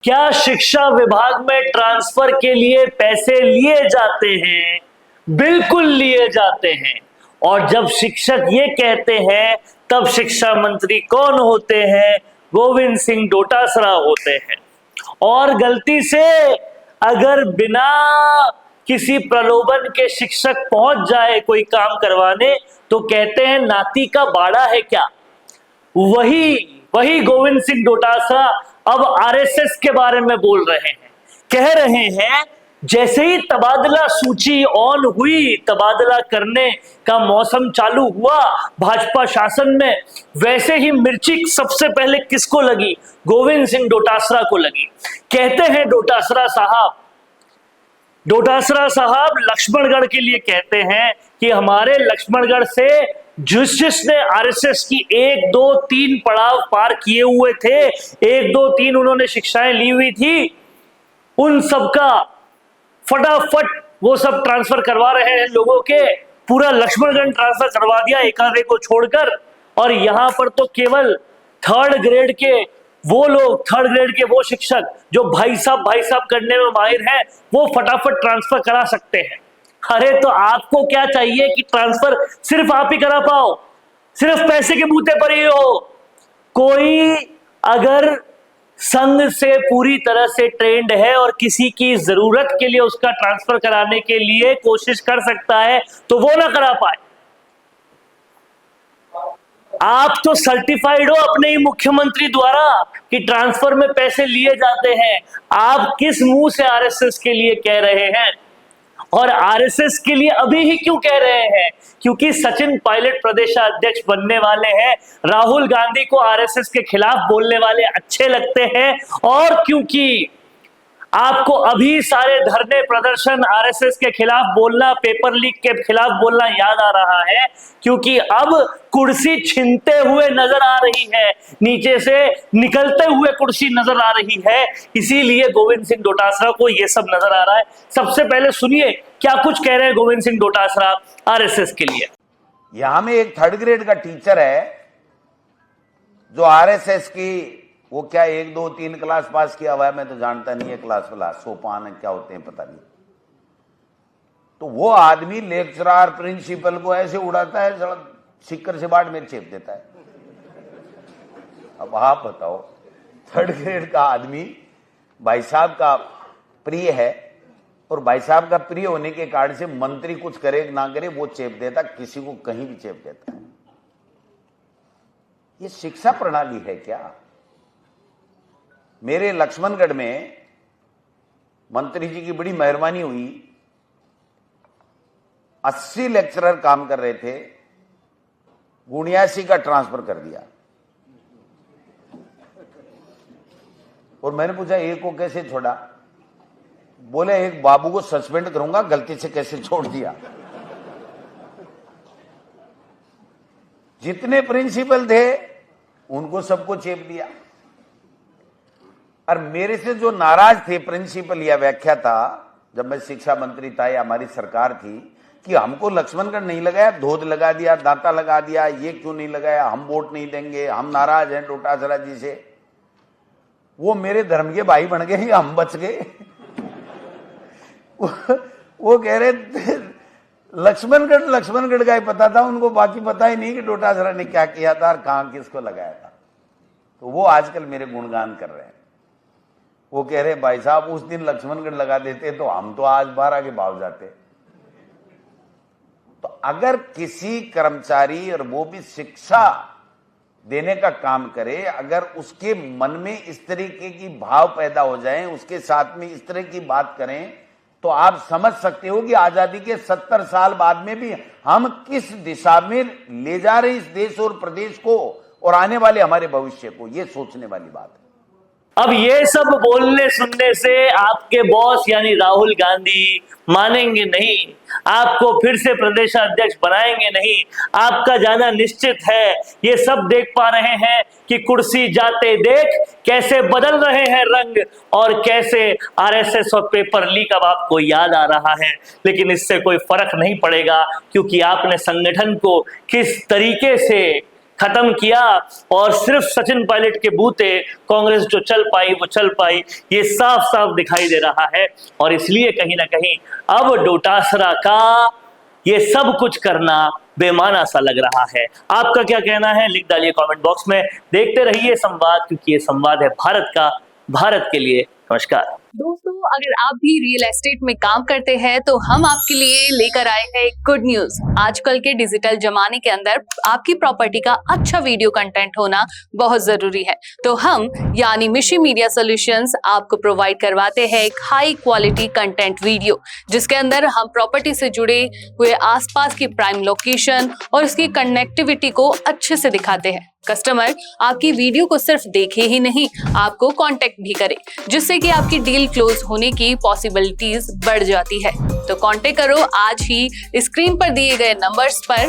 क्या शिक्षा विभाग में ट्रांसफर के लिए पैसे लिए जाते हैं? बिल्कुल लिए जाते हैं। और जब शिक्षक ये कहते हैं तब शिक्षा मंत्री कौन होते हैं? गोविंद सिंह डोटासरा होते हैं। और गलती से अगर बिना किसी प्रलोभन के शिक्षक पहुंच जाए कोई काम करवाने तो कहते हैं नाती का बाड़ा है क्या। वही वही गोविंद सिंह डोटासरा अब आरएसएस के बारे में बोल रहे हैं। कह रहे हैं जैसे ही तबादला सूची ऑन हुई, तबादला करने का मौसम चालू हुआ भाजपा शासन में, वैसे ही मिर्ची सबसे पहले किसको लगी? गोविंद सिंह डोटासरा को लगी। कहते हैं डोटासरा साहब लक्ष्मणगढ़ के लिए कहते हैं कि हमारे लक्ष्मणगढ़ से जिसने आरएसएस की 1, 2, 3 पड़ाव पार किए हुए थे, 1, 2, 3 उन्होंने शिक्षाएं ली हुई थी, उन सबका फटाफट वो सब ट्रांसफर करवा रहे हैं लोगों के। पूरा लक्ष्मणगढ़ ट्रांसफर करवा दिया एक आधे को छोड़कर। और यहां पर तो केवल थर्ड ग्रेड के वो शिक्षक जो भाई साहब करने में माहिर हैं, वो फटाफट ट्रांसफर करा सकते हैं। अरे तो आपको क्या चाहिए कि ट्रांसफर सिर्फ आप ही करा पाओ? सिर्फ पैसे के बूते पर ही हो? कोई अगर संघ से पूरी तरह से ट्रेंड है और किसी की जरूरत के लिए उसका ट्रांसफर कराने के लिए कोशिश कर सकता है तो वो ना करा पाए। आप तो सर्टिफाइड हो अपने ही मुख्यमंत्री द्वारा कि ट्रांसफर में पैसे लिए जाते हैं। आप किस मुंह से आरएसएस के लिए कह रहे हैं? और आरएसएस के लिए अभी ही क्यों कह रहे हैं? क्योंकि सचिन पायलट प्रदेशाध्यक्ष बनने वाले हैं, राहुल गांधी को आरएसएस के खिलाफ बोलने वाले अच्छे लगते हैं, और क्योंकि आपको अभी सारे धरने प्रदर्शन आरएसएस के खिलाफ बोलना, पेपर लीक के खिलाफ बोलना याद आ रहा है, क्योंकि अब कुर्सी छीनते हुए नजर आ रही है, नीचे से निकलते हुए कुर्सी नजर आ रही है। इसीलिए गोविंद सिंह डोटासरा को यह सब नजर आ रहा है। सबसे पहले सुनिए क्या कुछ कह रहे हैं गोविंद सिंह डोटासरा आरएसएस के लिए। यहां में एक थर्ड ग्रेड का टीचर है जो आरएसएस की, वो क्या 1, 2, 3 क्लास पास किया हुआ है, मैं तो जानता नहीं है क्लास सोपान क्या होते हैं पता नहीं। तो वो आदमी लेक्चरर प्रिंसिपल को ऐसे उड़ाता है, सिक्कर से बाट में चेप देता है। अब आप बताओ, थर्ड ग्रेड का आदमी भाई साहब का प्रिय है, और भाई साहब का प्रिय होने के कारण से मंत्री कुछ करे ना करे वो चेप देता, किसी को कहीं भी चेप देता है। ये शिक्षा प्रणाली है क्या? मेरे लक्ष्मणगढ़ में मंत्री जी की बड़ी मेहरबानी हुई, 80 लेक्चरर काम कर रहे थे, 79 का ट्रांसफर कर दिया। और मैंने पूछा एक को कैसे छोड़ा? बोले एक बाबू को सस्पेंड करूंगा, गलती से कैसे छोड़ दिया। जितने प्रिंसिपल थे उनको सबको चेप दिया। और मेरे से जो नाराज थे प्रिंसिपल या व्याख्याता, जब मैं शिक्षा मंत्री था या हमारी सरकार थी, कि हमको लक्ष्मणगढ़ नहीं लगाया, धोध लगा दिया, दांता लगा दिया, ये क्यों नहीं लगाया, हम वोट नहीं देंगे, हम नाराज हैं डोटासरा जी से। वो मेरे धर्म के भाई बन गए, हम बच गए। वो कह रहे लक्ष्मणगढ़ का ही पता था उनको, बाकी पता ही नहीं कि डोटासरा ने क्या किया था और कहां किसको लगाया था। तो वो आजकल मेरे गुणगान कर रहे हैं। वो कह रहे भाई साहब उस दिन लक्ष्मणगढ़ लगा देते तो हम तो आज 12 के भाव जाते। तो अगर किसी कर्मचारी, और वो भी शिक्षा देने का काम करे, अगर उसके मन में इस तरीके की भाव पैदा हो जाए, उसके साथ में इस तरह की बात करें, तो आप समझ सकते हो कि आजादी के 70 साल बाद में भी हम किस दिशा में ले जा रहे इस देश और प्रदेश को और आने वाले हमारे भविष्य को। ये सोचने वाली बात है। अब ये सब बोलने सुनने से आपके बॉस यानी राहुल गांधी मानेंगे नहीं, आपको फिर से प्रदेशाध्यक्ष बनाएंगे नहीं, आपका जाना निश्चित है। ये सब देख पा रहे हैं कि कुर्सी जाते देख कैसे बदल रहे हैं रंग, और कैसे आरएसएस और पेपर लीक अब आपको याद आ रहा है। लेकिन इससे कोई फर्क नहीं पड़ेगा, क्योंकि आपने संगठन को किस तरीके से खत्म किया और सिर्फ सचिन पायलट के बूते कांग्रेस जो चल पाई वो चल पाई, ये साफ साफ दिखाई दे रहा है। और इसलिए कहीं ना कहीं अब डोटासरा का ये सब कुछ करना बेमाना सा लग रहा है। आपका क्या कहना है लिख डालिए कमेंट बॉक्स में। देखते रहिए संवाद, क्योंकि ये संवाद है भारत का, भारत के लिए। नमस्कार दोस्तों, अगर आप भी रियल एस्टेट में काम करते हैं तो हम आपके लिए लेकर आए हैं एक गुड न्यूज। आजकल के डिजिटल जमाने के अंदर आपकी प्रॉपर्टी का अच्छा वीडियो कंटेंट होना बहुत जरूरी है। तो हम यानी मिशी मीडिया सॉल्यूशंस आपको प्रोवाइड करवाते हैं एक हाई क्वालिटी कंटेंट वीडियो, जिसके अंदर हम प्रॉपर्टी से जुड़े हुए आसपास की प्राइम लोकेशन और उसकी कनेक्टिविटी को अच्छे से दिखाते हैं। कस्टमर आपकी वीडियो को सिर्फ देखे ही नहीं, आपको कांटेक्ट भी करे, जिससे कि आपकी डील क्लोज होने की पॉसिबिलिटीज बढ़ जाती है। तो कांटेक्ट करो आज ही स्क्रीन पर दिए गए नंबर्स पर